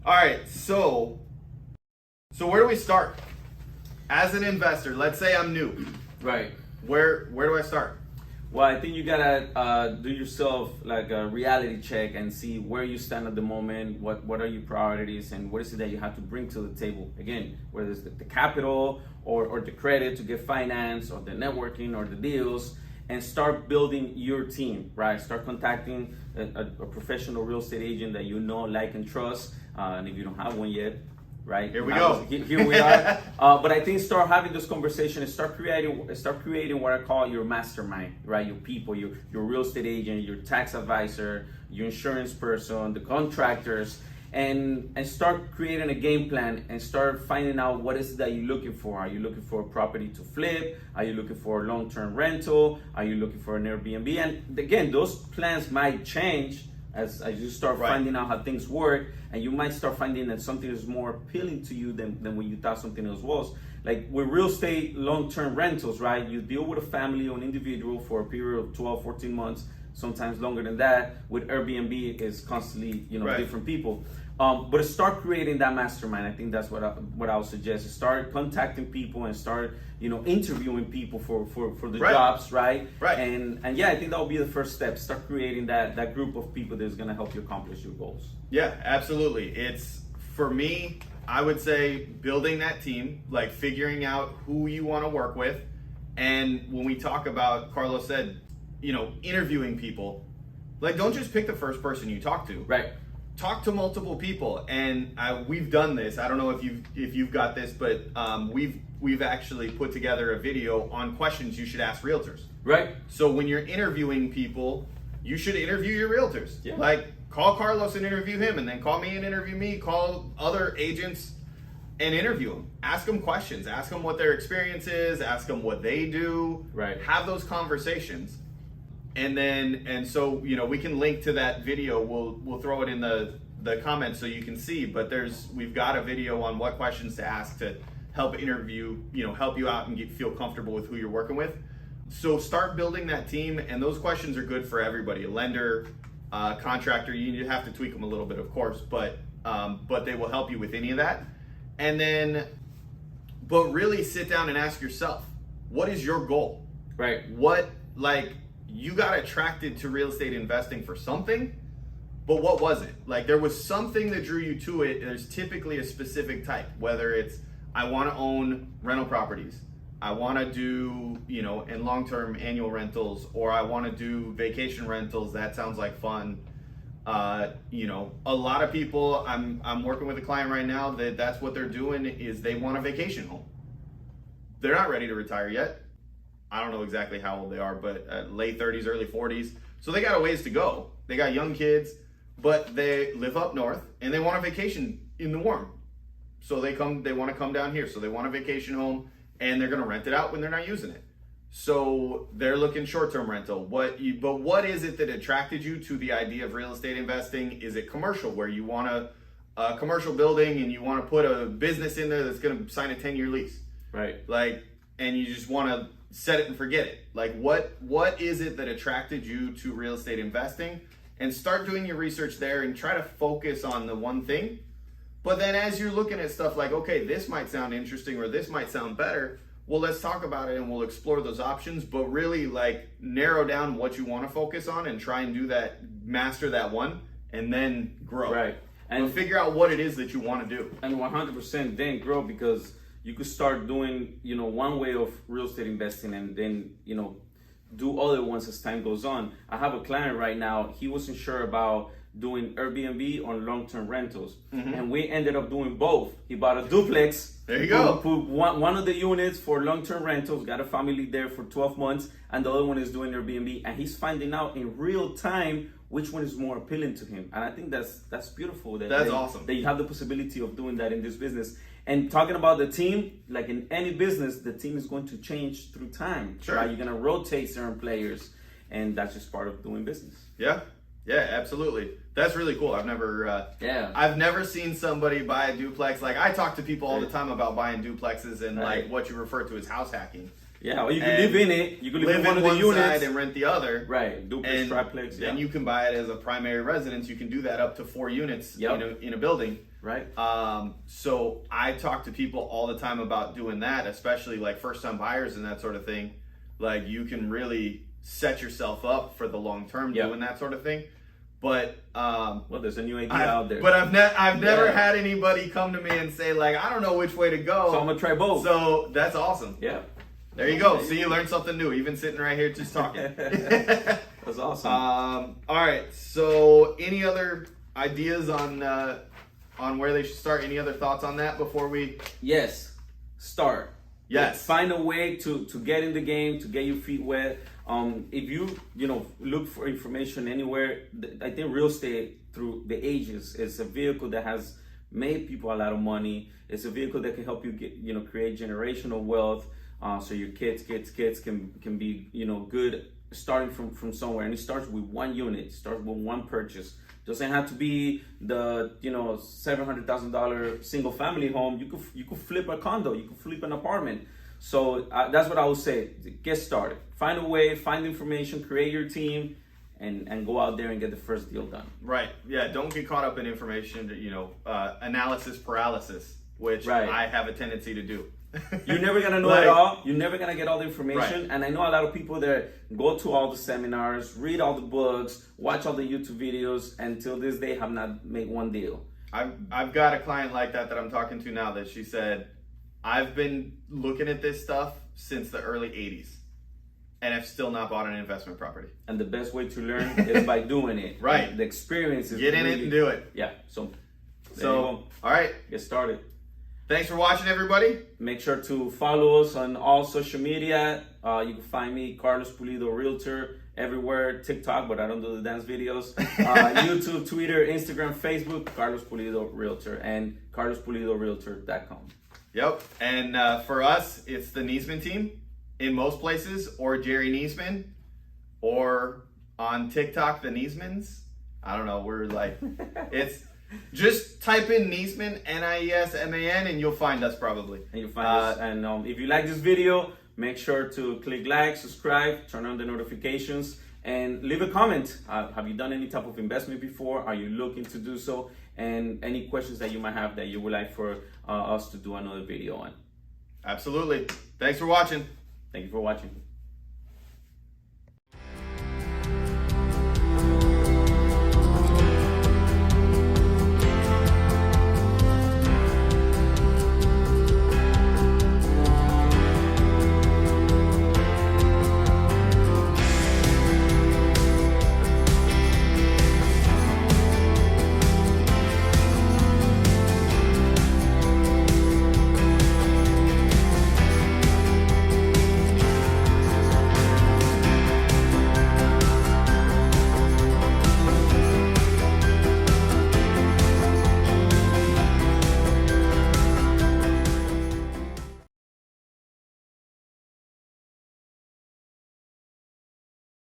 All right, so where do we start? As an investor, let's say I'm new. Right. Where do I start? Well, I think you gotta do yourself like a reality check and see where you stand at the moment. What are your priorities, and what is it that you have to bring to the table? Again, whether it's the capital or the credit to get finance, or the networking or the deals, and start building your team. Right. Start contacting a professional real estate agent that you know, like, and trust. And if you don't have one yet, right? Here we go. Here we are. But I think start having this conversation and start creating what I call your mastermind, right? Your people, your real estate agent, your tax advisor, your insurance person, the contractors, and start creating a game plan and start finding out what is it that you're looking for. Are you looking for a property to flip? Are you looking for a long-term rental? Are you looking for an Airbnb? And again, those plans might change as you start finding out how things work, and you might start finding that something is more appealing to you than when you thought something else was. Like with real estate long-term rentals, right? You deal with a family or an individual for a period of 12, 14 months, sometimes longer than that. With Airbnb, it's constantly, different people. But start creating that mastermind. I think that's what I would suggest. Start contacting people and start, interviewing people for the jobs, right? Right. And yeah, I think that will be the first step. Start creating that group of people that's going to help you accomplish your goals. Yeah, absolutely. It's, for me, I would say building that team, like figuring out who you want to work with. And when we talk about, Carlos said, interviewing people, like don't just pick the first person you talk to. Right. Talk to multiple people, and we've done this. I don't know if you've got this, but we've actually put together a video on questions you should ask realtors. Right. So when you're interviewing people, you should interview your realtors. Yeah. Like call Carlos and interview him, and then call me and interview me. Call other agents and interview them. Ask them questions. Ask them what their experience is. Ask them what they do. Right. Have those conversations. And so we can link to that video. We'll throw it in the comments so you can see. But we've got a video on what questions to ask to help help you out and feel comfortable with who you're working with. So start building that team, and those questions are good for everybody. A lender, contractor, you have to tweak them a little bit, of course, but they will help you with any of that. And then, but really sit down and ask yourself, what is your goal? Right. You got attracted to real estate investing for something, but what was it? Like there was something that drew you to it. There's typically a specific type, whether it's I want to own rental properties, I want to do, in long-term annual rentals, or I want to do vacation rentals. That sounds like fun. A lot of people, I'm working with a client right now that's what they're doing is they want a vacation home. They're not ready to retire yet. I don't know exactly how old they are, but late 30s, early 40s. So they got a ways to go. They got young kids, but they live up north and they want a vacation in the warm. So they want to come down here. So they want a vacation home and they're going to rent it out when they're not using it. So they're looking short-term rental. But what is it that attracted you to the idea of real estate investing? Is it commercial, where you want a commercial building and you want to put a business in there that's going to sign a 10-year lease? Right. And you just want to set it and forget it. Like what is it that attracted you to real estate investing? And start doing your research there and try to focus on the one thing. But then as you're looking at stuff like, okay, this might sound interesting or this might sound better, well, let's talk about it and we'll explore those options, but really narrow down what you want to focus on and try and do that, master that one, and then grow. Right. And figure out what it is that you want to do. And 100% then grow, because you could start doing, one way of real estate investing and then, do other ones as time goes on. I have a client right now, he wasn't sure about doing Airbnb or long-term rentals. Mm-hmm. And we ended up doing both. He bought a duplex. There you go. Put one of the units for long-term rentals, got a family there for 12 months, and the other one is doing Airbnb. And he's finding out in real time which one is more appealing to him. And I think that's beautiful. That's awesome. That you have the possibility of doing that in this business. And talking about the team, like in any business, the team is going to change through time. Sure. Right? You're going to rotate certain players, and that's just part of doing business. Yeah, absolutely. That's really cool. I've never seen somebody buy a duplex. Like I talk to people all the time about buying duplexes and like what you refer to as house hacking. Yeah, or you can live in it. You can live in one of the side units and rent the other. Right, duplex, And triplex. Yeah. then you can buy it as a primary residence. You can do that up to 4 units in a building. Right. So I talk to people all the time about doing that, especially like first-time buyers and that sort of thing. Like you can really set yourself up for the long term doing that sort of thing. But well, there's a new idea out there. But I've never had anybody come to me and say like, I don't know which way to go. So I'm gonna try both. So that's awesome. Yeah. There you go. See, you learned something new, even sitting right here just talking. That's awesome. All right. So, any other ideas on where they should start? Any other thoughts on that before we? Yes. Start. Yes. Find a way to get in the game, to get your feet wet. If you look for information anywhere, I think real estate through the ages is a vehicle that has made people a lot of money. It's a vehicle that can help you get create generational wealth. So your kids can be good starting from somewhere, and it starts with one unit, it starts with one purchase. Doesn't have to be the $700,000 single family home. You could flip a condo, you could flip an apartment. So that's what I would say. Get started. Find a way, find information, create your team, and go out there and get the first deal done. Right. Yeah. Don't get caught up in information. Analysis paralysis, which I have a tendency to do. You're never gonna know it all. You're never gonna get all the information. Right. And I know a lot of people that go to all the seminars, read all the books, watch all the YouTube videos, and till this day have not made one deal. I've got a client like that I'm talking to now that she said, I've been looking at this stuff since the early 80s and have still not bought an investment property. And the best way to learn is by doing it. Right. And the experience is get in it and do it. Yeah. So all right. Get started. Thanks for watching, everybody. Make sure to follow us on all social media. You can find me, Carlos Pulido Realtor, everywhere. TikTok, but I don't do the dance videos. YouTube, Twitter, Instagram, Facebook, Carlos Pulido Realtor, and carlospulidorealtor.com. Yep. And for us, it's the Niesman team in most places, or Jerryniesman, or on TikTok, the Niesmans. I don't know. We're like, it's... Just type in Niesman, Niesman, and you'll find us probably. And you'll find us. And if you like this video, make sure to click like, subscribe, turn on the notifications, and leave a comment. Have you done any type of investment before? Are you looking to do so? And any questions that you might have that you would like for us to do another video on. Absolutely. Thanks for watching. Thank you for watching.